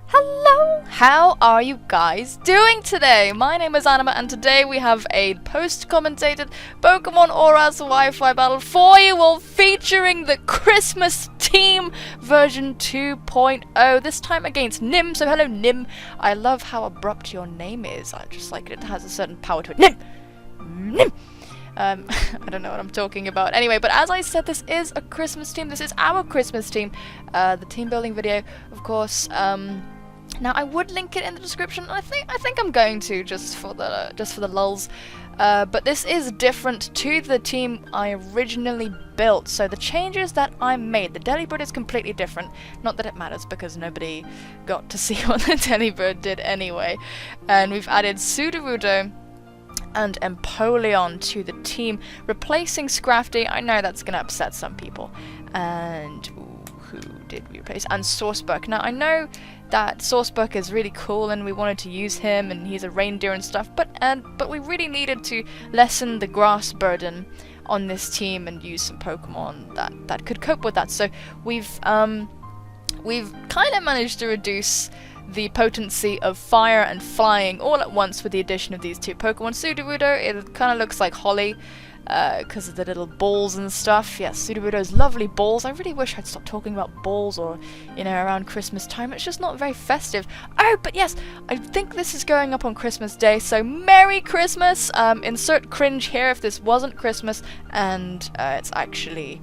Hello! How are you guys doing today? My name is Anima and today we have a post-commentated Pokemon ORAS Wi-Fi battle for you all featuring the Christmas team version 2.0, this time against Nim. So hello Nim, I love how abrupt your name is. I just like it has a certain power to it. Nim! Nim! I don't know what I'm talking about. Anyway, but as I said, this is a Christmas team. This is our Christmas team. The team building video, of course. Now I would link it in the description. I think I'm going to just for the lulz. But this is different to the team I originally built. So the changes that I made, the Delibird is completely different. Not that it matters because nobody got to see what the Delibird did anyway. And we've added Sudowoodo and Empoleon to the team, replacing Scrafty. I know that's gonna upset some people. And who did we replace? And Sourcebook. Now I know that Sourcebook is really cool and we wanted to use him and he's a reindeer and stuff, but we really needed to lessen the grass burden on this team and use some Pokemon that could cope with that. So we've kind of managed to reduce the potency of fire and flying all at once with the addition of these two Pokemon. Sudowoodo, it kind of looks like Holly because of the little balls and stuff. Yes, Sudowoodo's lovely balls. I really wish I'd stop talking about balls or, you know, around Christmas time. It's just not very festive. Oh, but yes, I think this is going up on Christmas Day, so Merry Christmas! Insert cringe here if this wasn't Christmas and it's actually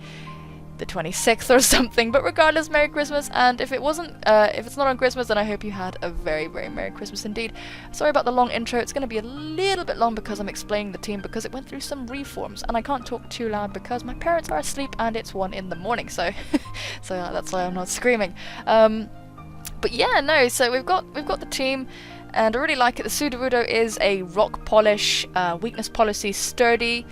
the 26th or something, but regardless, Merry Christmas. And if it wasn't, if it's not on Christmas, then I hope you had a very, very Merry Christmas indeed. Sorry about the long intro, it's going to be a little bit long because I'm explaining the team because it went through some reforms, and I can't talk too loud because my parents are asleep and it's 1 in the morning, so that's why I'm not screaming. But yeah, no, so we've got the team, and I really like it. The Sudowoodo is a rock polish, weakness policy, sturdy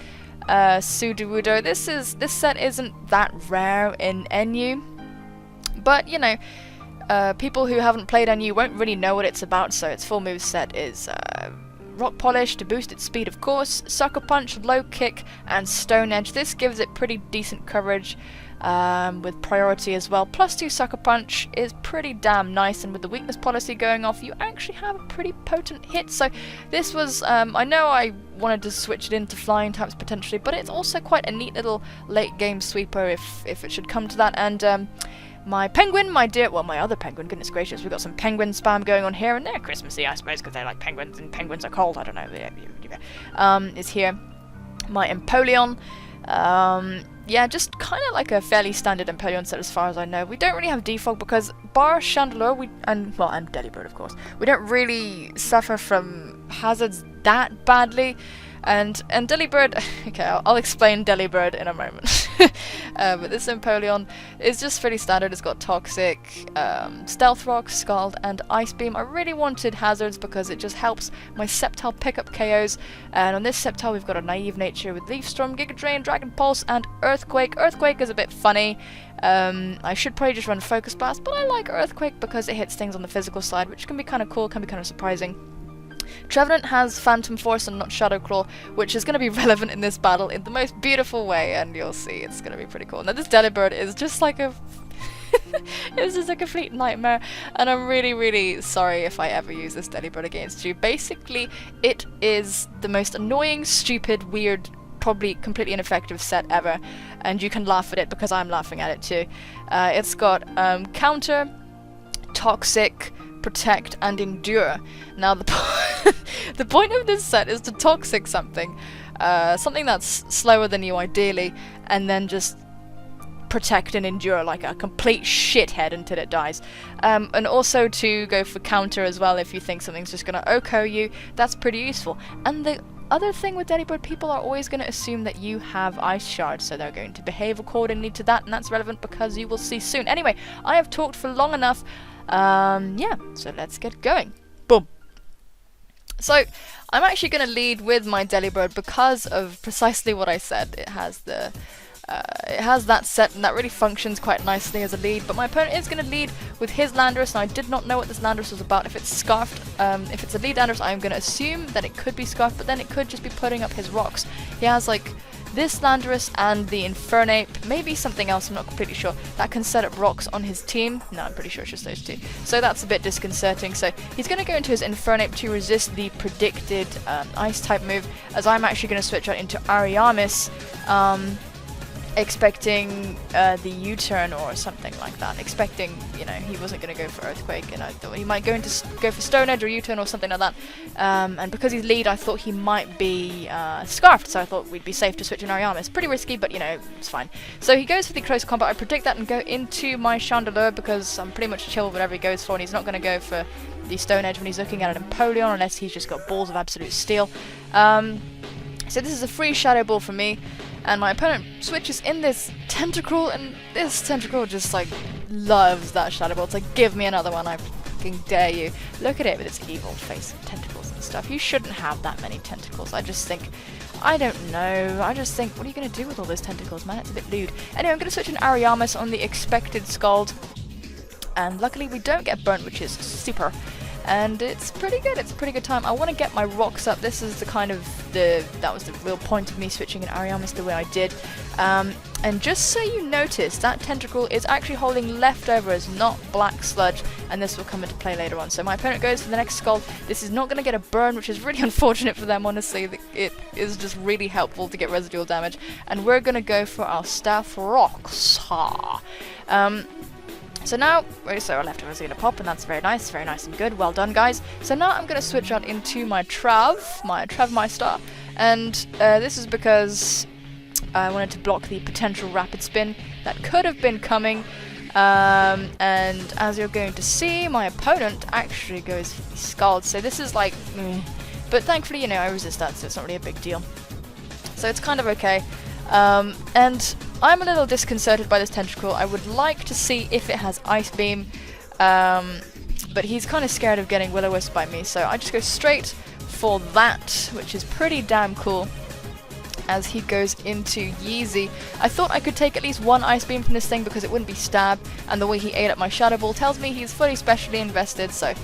Sudowoodo. This set isn't that rare in NU, but you know, people who haven't played NU won't really know what it's about. So its full move set is Rock Polish to boost its speed, of course, Sucker Punch, Low Kick, and Stone Edge. This gives it pretty decent coverage with priority as well. +2 Sucker Punch is pretty damn nice, and with the weakness policy going off, you actually have a pretty potent hit. So this was, I know I wanted to switch it into flying types potentially, but it's also quite a neat little late game sweeper if it should come to that. And my penguin, my other penguin, goodness gracious, we've got some penguin spam going on here, and they're Christmassy, I suppose, because they like penguins, and penguins are cold, I don't know, is here. My Empoleon, yeah, just kind of like a fairly standard Empoleon set as far as I know. We don't really have defog because bar Chandelure, and Delibird, of course, we don't really suffer from hazards that badly. And Delibird, okay, I'll explain Delibird in a moment. But this Empoleon is just pretty standard. It's got Toxic, Stealth Rock, Scald, and Ice Beam. I really wanted hazards because it just helps my Sceptile pick up KOs. And on this Sceptile we've got a Naive Nature with Leaf Storm, Giga Drain, Dragon Pulse, and Earthquake. Earthquake is a bit funny. I should probably just run Focus Blast, but I like Earthquake because it hits things on the physical side, which can be kind of cool, can be kind of surprising. Trevenant has Phantom Force and not Shadow Claw, which is going to be relevant in this battle in the most beautiful way, and you'll see it's going to be pretty cool. Now this Delibird is just like a it's just a complete nightmare, and I'm really, really sorry if I ever use this Delibird against you. Basically, it is the most annoying, stupid, weird, probably completely ineffective set ever, and you can laugh at it because I'm laughing at it too. It's got Counter, Toxic, Protect, and Endure. Now the point of this set is to Toxic something, something that's slower than you ideally, and then just Protect and Endure like a complete shithead until it dies. And also to go for Counter as well if you think something's just gonna OHKO you. That's pretty useful. And the other thing with Delibird, people are always going to assume that you have Ice Shards, so they're going to behave accordingly to that, and that's relevant because you will see soon. Anyway, I have talked for long enough. Yeah, so let's get going. Boom. So, I'm actually going to lead with my Delibird because of precisely what I said. It has that set, and that really functions quite nicely as a lead, but my opponent is going to lead with his Landorus, and I did not know what this Landorus was about. If it's Scarfed, if it's a lead Landorus, I'm going to assume that it could be Scarfed, but then it could just be putting up his rocks. He has like this Landorus and the Infernape, maybe something else, I'm not completely sure, that can set up rocks on his team. No, I'm pretty sure it's just those two. So that's a bit disconcerting. So he's going to go into his Infernape to resist the predicted Ice type move, as I'm actually going to switch out into Ariamis, expecting the U-turn or something like that. Expecting, you know, he wasn't going to go for Earthquake, and I thought he might go for Stone Edge or U-turn or something like that. And because he's lead, I thought he might be Scarfed, so I thought we'd be safe to switch in Ariamis. Pretty risky, but you know, it's fine. So he goes for the close combat. I predict that and go into my Chandelure because I'm pretty much chill with whatever he goes for, and he's not going to go for the Stone Edge when he's looking at an Empoleon unless he's just got balls of absolute steel. So this is a free Shadow Ball for me. And my opponent switches in this Tentacruel, and this Tentacruel just like loves that Shadow Ball. It's like, give me another one, I fucking dare you. Look at it with its evil face and tentacles and stuff. You shouldn't have that many tentacles. I just think, I don't know, I just think, what are you going to do with all those tentacles, man? It's a bit lewd. Anyway, I'm going to switch in Ariamis on the expected Scald. And luckily we don't get burnt, which is super. And it's pretty good, it's a pretty good time. I want to get my rocks up. This is the kind of, that was the real point of me switching in Ariamis the way I did. And just so you notice, that Tentacruel is actually holding leftovers, not black sludge, and this will come into play later on. So my opponent goes for the next Scald. This is not going to get a burn, which is really unfortunate for them, honestly. It is just really helpful to get residual damage. And we're going to go for our Staff Rocks. So now, so our leftovers are going to pop, and that's very nice and good. Well done, guys. So now I'm going to switch out into my Travmeister, and this is because I wanted to block the potential Rapid Spin that could have been coming. And as you're going to see, my opponent actually goes for the Scald. So this is like, but thankfully, you know, I resist that, so it's not really a big deal. So it's kind of okay. And I'm a little disconcerted by this Tentacruel. I would like to see if it has Ice Beam, but he's kind of scared of getting Will-O-Wisp by me, so I just go straight for that, which is pretty damn cool, as he goes into Yeezy. I thought I could take at least one Ice Beam from this thing because it wouldn't be stab, and the way he ate up my Shadow Ball tells me he's fully specially invested, so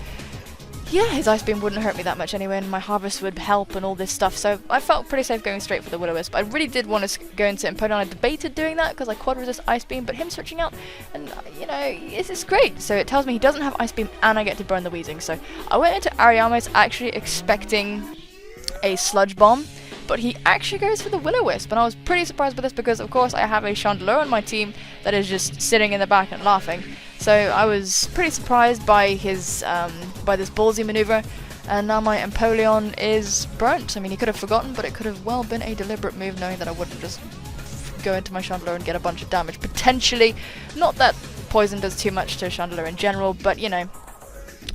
yeah, his Ice Beam wouldn't hurt me that much anyway, and my Harvest would help and all this stuff, so I felt pretty safe going straight for the Will-O-Wisp. I really did want to go into Empoleon. I debated doing that because I quad resist Ice Beam, but him switching out, and you know, it's great. So it tells me he doesn't have Ice Beam and I get to burn the Weezing. So I went into Ariamis actually expecting a Sludge Bomb, but he actually goes for the Will-O-Wisp, and I was pretty surprised by this because of course I have a Chandelure on my team that is just sitting in the back and laughing. So I was pretty surprised by his by this ballsy maneuver, and now my Empoleon is burnt. I mean, he could have forgotten, but it could have well been a deliberate move, knowing that I wouldn't just go into my Chandelure and get a bunch of damage, potentially. Not that poison does too much to Chandelure in general, but you know,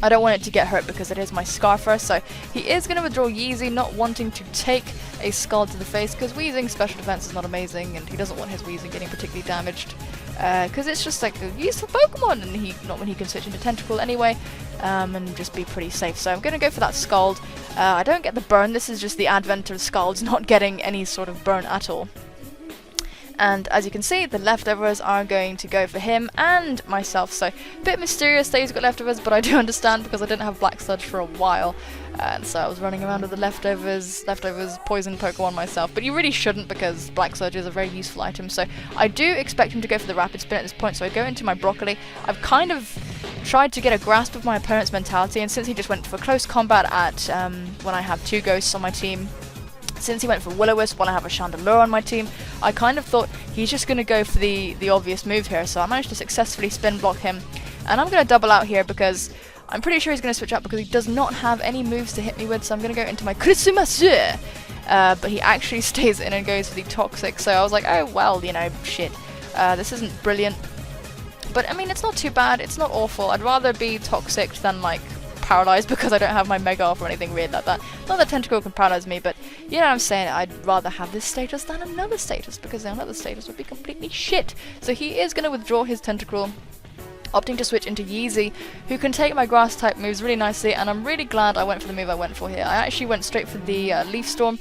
I don't want it to get hurt because it is my Scarfer. So he is going to withdraw Yeezy, not wanting to take a Scald to the face, because Weezing's special defense is not amazing, and he doesn't want his Weezing getting particularly damaged. Because it's just like a useful Pokemon, and not when he can switch into Tentacruel anyway, and just be pretty safe. So I'm going to go for that Scald. I don't get the burn. This is just the advent of Scalds not getting any sort of burn at all. And as you can see, the leftovers are going to go for him and myself. So a bit mysterious that he's got leftovers, but I do understand because I didn't have Black Sludge for a while. And so I was running around with the leftovers poison Pokemon myself. But you really shouldn't, because Black Sludge is a very useful item. So I do expect him to go for the Rapid Spin at this point. So I go into my Broccoli. I've kind of tried to get a grasp of my opponent's mentality. And since he just went for close combat at when I have two Ghosts on my team, since he went for Will-O-Wisp when I have a Chandelure on my team, I kind of thought he's just going to go for the obvious move here. So I managed to successfully spin block him. And I'm going to double out here because I'm pretty sure he's going to switch out because he does not have any moves to hit me with. So I'm going to go into my Christmas. But he actually stays in and goes for the Toxic. So I was like, oh well, you know, shit. This isn't brilliant. But I mean, it's not too bad. It's not awful. I'd rather be Toxic than like paralyzed because I don't have my Mega Off or anything weird like that. Not that Tentacruel can paralyze me, but you know what I'm saying, I'd rather have this status than another status, because another status would be completely shit. So he is going to withdraw his Tentacruel, opting to switch into Yeezy, who can take my Grass type moves really nicely, and I'm really glad I went for the move I went for here. I actually went straight for the Leaf Storm,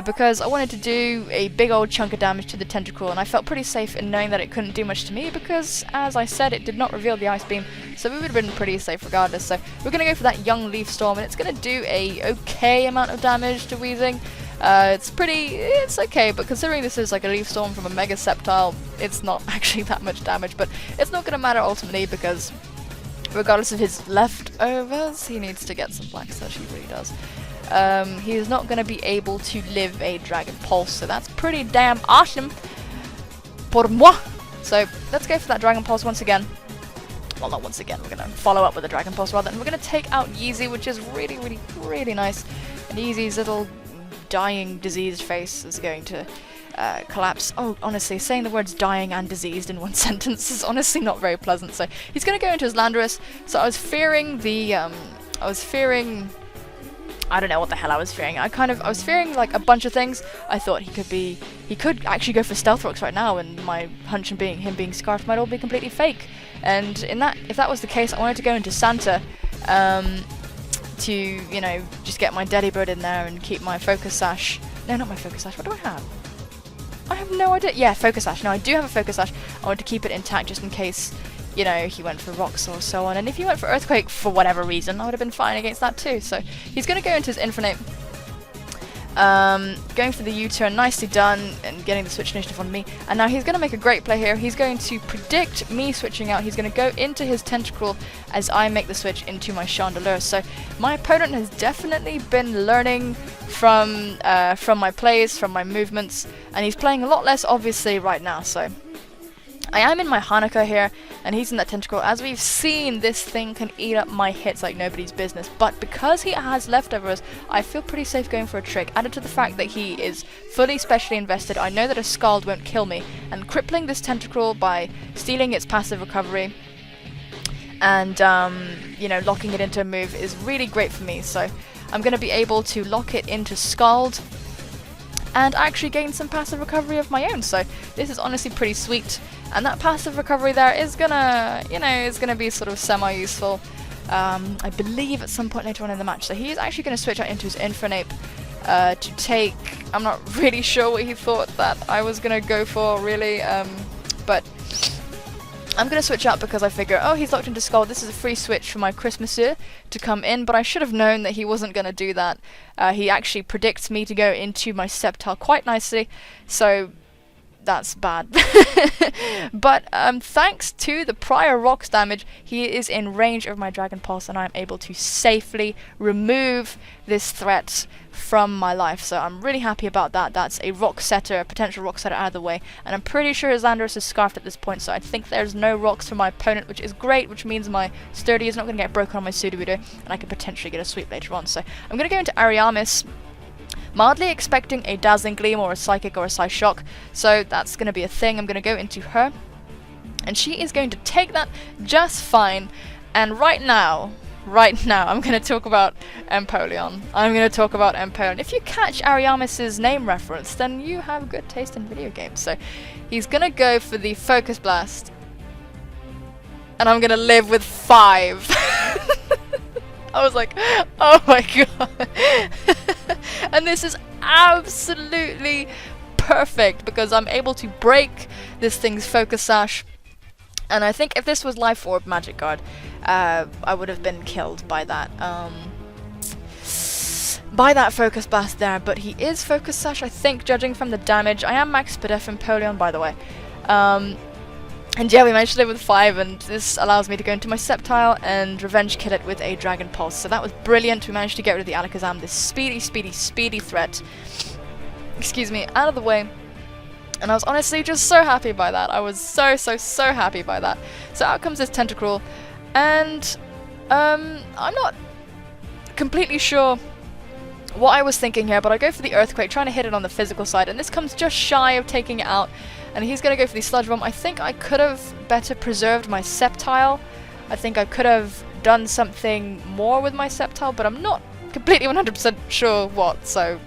because I wanted to do a big old chunk of damage to the Tentacruel, and I felt pretty safe in knowing that it couldn't do much to me because, as I said, it did not reveal the Ice Beam, so we would have been pretty safe regardless. So we're going to go for that young Leaf Storm, and it's going to do a okay amount of damage to Weezing. It's okay, but considering this is like a leaf storm from a mega sceptile, it's not actually that much damage, but it's not gonna matter ultimately because regardless of his leftovers, he needs to get some black search, he really does. He is not gonna be able to live a Dragon Pulse, so that's pretty damn awesome pour moi. So let's go for that Dragon Pulse once again. Well, not once again, we're gonna follow up with a Dragon Pulse rather, and we're gonna take out YAAAY, which is really, really, really nice. And YAAAY's little dying, diseased face is going to collapse. Oh, honestly, saying the words dying and diseased in one sentence is honestly not very pleasant. So he's gonna go into his Landorus. So I was fearing the, I don't know what the hell I was fearing. I was fearing like a bunch of things. I thought he could actually go for Stealth Rocks right now, and my hunch and him being scarfed might all be completely fake. And if that was the case, I wanted to go into Santa, to, you know, just get my Delibird in there and keep my Focus Sash. No, not my Focus Sash. What do I have? I have no idea. Yeah, Focus Sash. No, I do have a Focus Sash. I want to keep it intact just in case, you know, he went for Rocks or so on. And if he went for Earthquake for whatever reason, I would have been fine against that too. So he's going to go into his Infinite. Going for the U-turn, nicely done, and getting the switch initiative on me. And now he's going to make a great play here. He's going to predict me switching out. He's going to go into his Tentacruel as I make the switch into my Chandelure. So my opponent has definitely been learning from my plays, from my movements, and he's playing a lot less obviously right now. So I am in my Hanukkah here, and he's in that Tentacruel. As we've seen, this thing can eat up my hits like nobody's business, but because he has leftovers, I feel pretty safe going for a trick. Added to the fact that he is fully specially invested, I know that a Scald won't kill me, and crippling this Tentacruel by stealing its passive recovery and, you know, locking it into a move is really great for me. So I'm going to be able to lock it into Scald and actually gain some passive recovery of my own. So this is honestly pretty sweet. And that passive recovery there is gonna, you know, is gonna be sort of semi-useful, I believe, at some point later on in the match. So he is actually gonna switch out into his Infernape to take. I'm not really sure what he thought that I was gonna go for, really, but I'm gonna switch out because I figure, oh, he's locked into Skull. This is a free switch for my Christmaser to come in, but I should have known that he wasn't gonna do that. He actually predicts me to go into my Sceptile quite nicely, so that's bad. But thanks to the prior Rocks damage, he is in range of my Dragon Pulse, and I'm able to safely remove this threat from my life. So I'm really happy about that. That's a Rock Setter, a potential Rock Setter out of the way, and I'm pretty sure his Landorus is scarfed at this point, so I think there's no rocks for my opponent, which is great, which means my Sturdy is not going to get broken on my Sudowoodo, and I could potentially get a sweep later on. So I'm going to go into Ariamis, mildly expecting a Dazzling Gleam or a Psychic or a Psyshock, so that's going to be a thing. I'm going to go into her, and she is going to take that just fine. And right now, I'm going to talk about Empoleon. I'm going to talk about Empoleon. If you catch Ariamis's name reference, then you have good taste in video games. So he's going to go for the Focus Blast, and I'm going to live with 5. I was like, oh my god. And this is absolutely perfect because I'm able to break this thing's Focus Sash. And I think if this was Life Orb Magic Guard, I would have been killed by that Focus Blast there. But he is Focus Sash, I think, judging from the damage. I am Max Spadef Empoleon, by the way. And yeah, we managed to live with 5, and this allows me to go into my Sceptile and revenge kill it with a Dragon Pulse. So that was brilliant. We managed to get rid of the Alakazam, this speedy threat, excuse me, out of the way. And I was honestly just so happy by that. I was so happy by that. So out comes this Tentacruel, and I'm not completely sure what I was thinking here, but I go for the Earthquake, trying to hit it on the physical side, and this comes just shy of taking it out. And he's going to go for the Sludge Bomb. I think I could have better preserved my Sceptile. I think I could have done something more with my Sceptile, but I'm not completely 100% sure what, so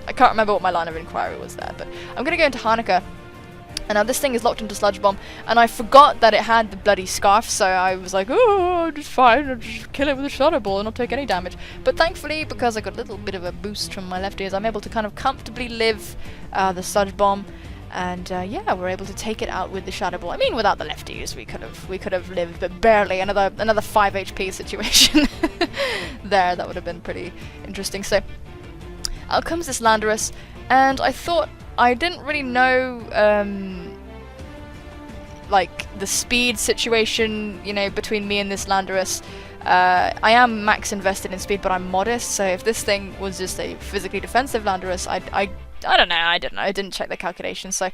I can't remember what my line of inquiry was there. But I'm going to go into Hanukkah. And now this thing is locked into Sludge Bomb, and I forgot that it had the bloody Scarf, so I was like, oh, just fine, I'll just kill it with a Shadow Ball and not take any damage. But thankfully, because I got a little bit of a boost from my left ears, I'm able to kind of comfortably live the Sludge Bomb. And yeah, we're able to take it out with the Shadow Ball. I mean, without the lefties, we could have lived, but barely. Another 5 HP situation there. That would have been pretty interesting. So out comes this Landorus, and I thought I didn't really know like the speed situation, you know, between me and this Landorus. I am max invested in speed, but I'm modest, so if this thing was just a physically defensive Landorus, I don't know, I didn't check the calculations, so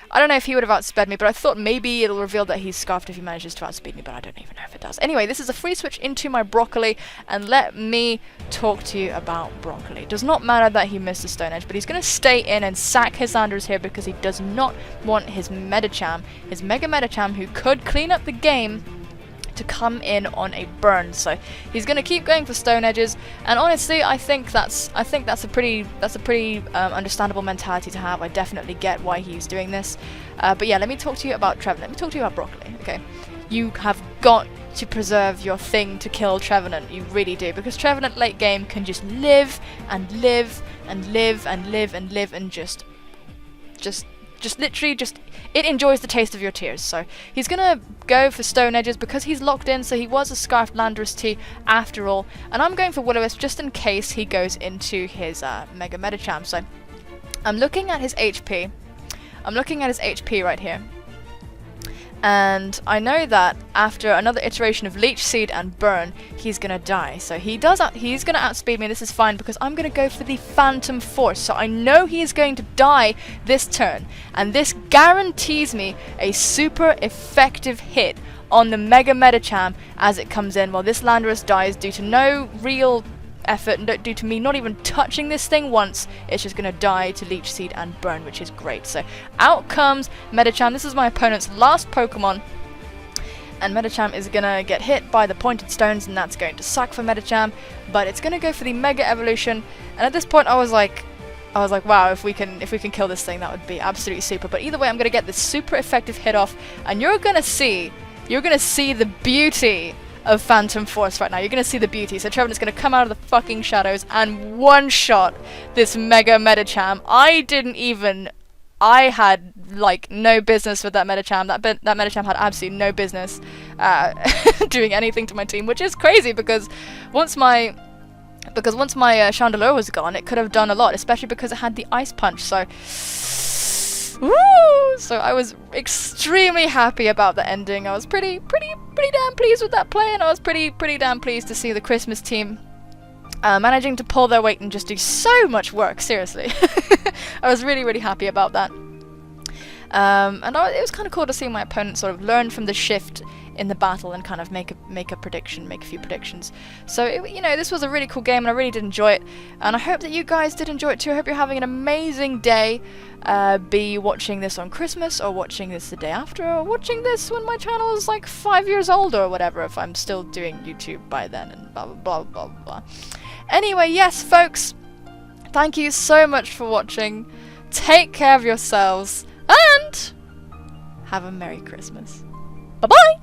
I don't know if he would have outsped me, but I thought maybe it'll reveal that he's scarfed if he manages to outspeed me, but I don't even know if it does. Anyway, this is a free switch into my broccoli, and let me talk to you about broccoli. It does not matter that he missed the Stone Edge, but he's going to stay in and sack his Landorus here because he does not want his Medicham, his Mega Medicham, who could clean up the game, to come in on a burn. So he's going to keep going for Stone Edges, and honestly I think that's a pretty understandable mentality to have. I definitely get why he's doing this. But yeah, let me talk to you about Trevenant. Let me talk to you about broccoli. Okay, you have got to preserve your thing to kill Trevenant. You really do, because Trevenant late game can just live and live and live and live and live and just literally it enjoys the taste of your tears. So he's gonna go for Stone Edges because he's locked in, so he was a Scarfed Landorus T after all, and I'm going for Will-O-Wisp just in case he goes into his Mega Medicham. So I'm looking at his HP. I'm looking at his HP right here. And I know that after another iteration of Leech Seed and Burn, he's gonna die. So he's gonna outspeed me, and this is fine because I'm gonna go for the Phantom Force. So I know he's going to die this turn, and this guarantees me a super effective hit on the Mega Medicham as it comes in. While this Landorus dies due to no real effort, and due to me not even touching this thing once, it's just gonna die to Leech Seed and Burn, which is great. So out comes Medicham. This is my opponent's last Pokemon, and Medicham is gonna get hit by the pointed stones, and that's going to suck for Medicham, but it's gonna go for the Mega Evolution. And at this point I was like, wow, if we can kill this thing, that would be absolutely super. But either way, I'm gonna get this super effective hit off, and you're gonna see the beauty of Phantom Force right now. You're gonna see the beauty. So Trevenant's gonna come out of the fucking shadows and one-shot this Mega Medicham. I had like no business with that Medicham. That Medicham had absolutely no business doing anything to my team, which is crazy because once my Chandelure was gone, it could have done a lot, especially because it had the Ice Punch. So woo! So I was extremely happy about the ending. I was pretty damn pleased with that play, and I was pretty damn pleased to see the Christmas team managing to pull their weight and just do so much work. Seriously, I was really happy about that. And it was kind of cool to see my opponent sort of learn from the shift in the battle and kind of make a few predictions. So this was a really cool game, and I really did enjoy it, and I hope that you guys did enjoy it too. I hope you're having an amazing day. Be watching this on Christmas, or watching this the day after, or watching this when my channel is like 5 years old or whatever, if I'm still doing YouTube by then, and blah blah blah blah blah. Anyway, yes folks, thank you so much for watching. Take care of yourselves and have a Merry Christmas. Bye bye!